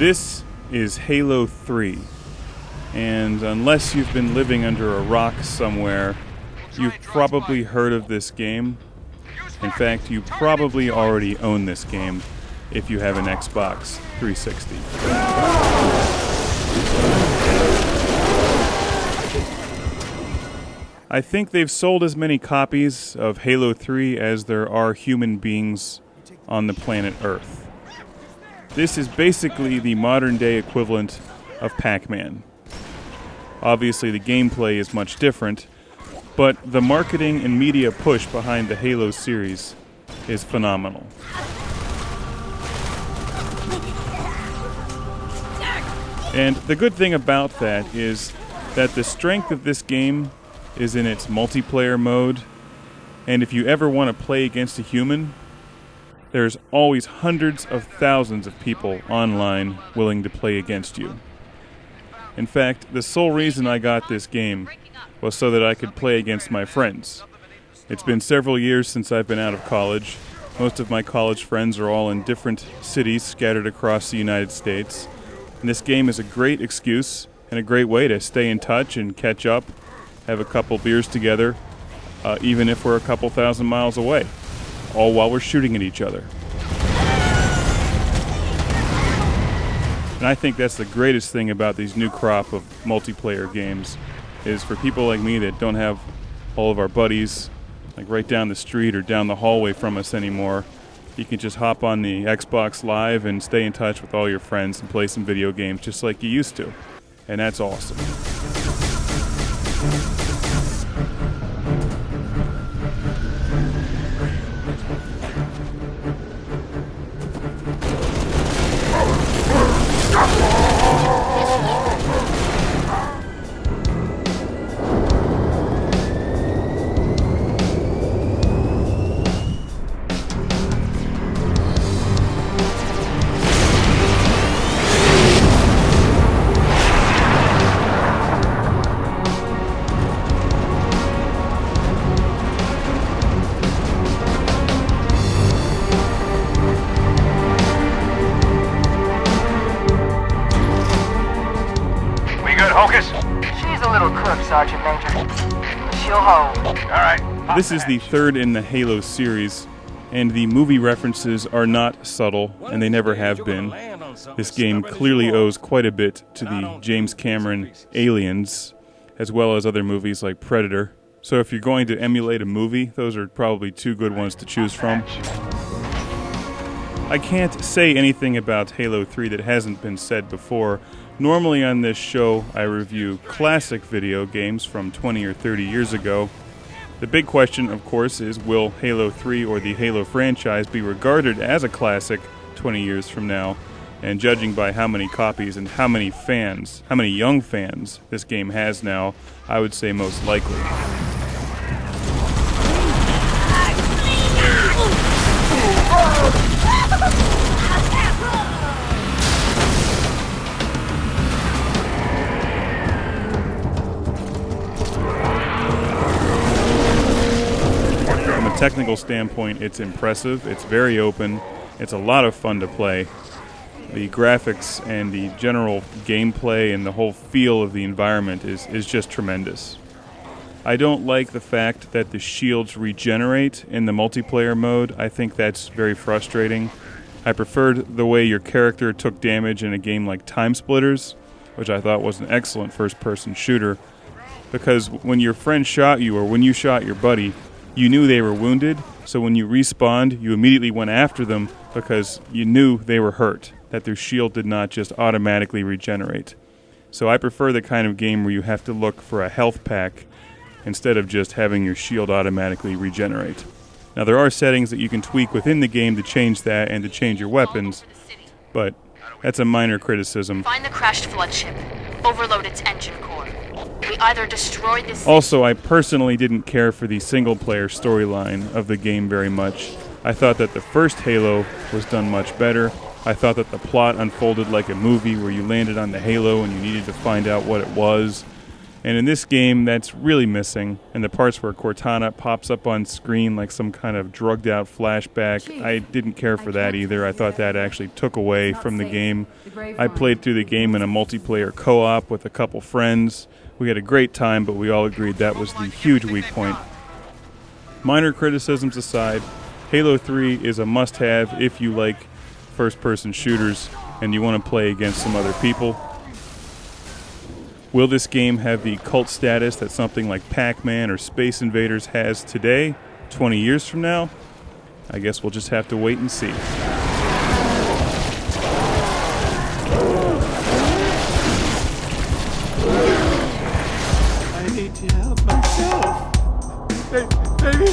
This is Halo 3, and unless you've been living under a rock somewhere, you've probably heard of this game. In fact, you probably already own this game if you have an Xbox 360. I think they've sold as many copies of Halo 3 as there are human beings on the planet Earth. This is basically the modern-day equivalent of Pac Man. Obviously, the gameplay is much different, but the marketing and media push behind the Halo series is phenomenal. And the good thing about that is that the strength of this game is in its multiplayer mode, and if you ever want to play against a human, there's always hundreds of thousands of people online willing to play against you. In fact, the sole reason I got this game was so that I could play against my friends. It's been several years since I've been out of college. Most of my college friends are all in different cities scattered across the United States. And this game is a great excuse and a great way to stay in touch and catch up, have a couple beers together, even if we're a couple thousand miles away, all while we're shooting at each other. And I think that's the greatest thing about these new crop of multiplayer games, is for people like me that don't have all of our buddies like right down the street or down the hallway from us anymore, you can just hop on the Xbox Live and stay in touch with all your friends and play some video games just like you used to. And that's awesome. She's a little crook, Sergeant Major. She'll hold. All right. This is the third in the Halo series, and the movie references are not subtle, and they never have been. This game clearly owes quite a bit to the James Cameron Aliens, as well as other movies like Predator. So if you're going to emulate a movie, those are probably two good ones to choose from. I can't say anything about Halo 3 that hasn't been said before. Normally on this show, I review classic video games from 20 or 30 years ago. The big question, of course, is will Halo 3 or the Halo franchise be regarded as a classic 20 years from now? And judging by how many copies and how many fans, how many young fans this game has now, I would say most likely. From a technical standpoint, it's impressive, it's very open, it's a lot of fun to play. The graphics and the general gameplay and the whole feel of the environment is just tremendous. I don't like the fact that the shields regenerate in the multiplayer mode. I think that's very frustrating. I preferred the way your character took damage in a game like Time Splitters, which I thought was an excellent first-person shooter, because when your friend shot you or when you shot your buddy, you knew they were wounded, so when you respawned, you immediately went after them because you knew they were hurt, that their shield did not just automatically regenerate. So I prefer the kind of game where you have to look for a health pack instead of just having your shield automatically regenerate. Now there are settings that you can tweak within the game to change that and to change your weapons, but that's a minor criticism. Find the crashed flood ship. Overload its engine core. We either destroy this... Also, I personally didn't care for the single-player storyline of the game very much. I thought that the first Halo was done much better. I thought that the plot unfolded like a movie where you landed on the Halo and you needed to find out what it was. And in this game, that's really missing. And the parts where Cortana pops up on screen like some kind of drugged-out flashback, I didn't care for that either. I thought that actually took away from the game. I played through the game in a multiplayer co-op with a couple friends. We had a great time, but we all agreed that was the huge weak point. Minor criticisms aside, Halo 3 is a must-have if you like first-person shooters and you want to play against some other people. Will this game have the cult status that something like Pac Man or Space Invaders has today, 20 years from now? I guess we'll just have to wait and see. I need to help myself. Baby,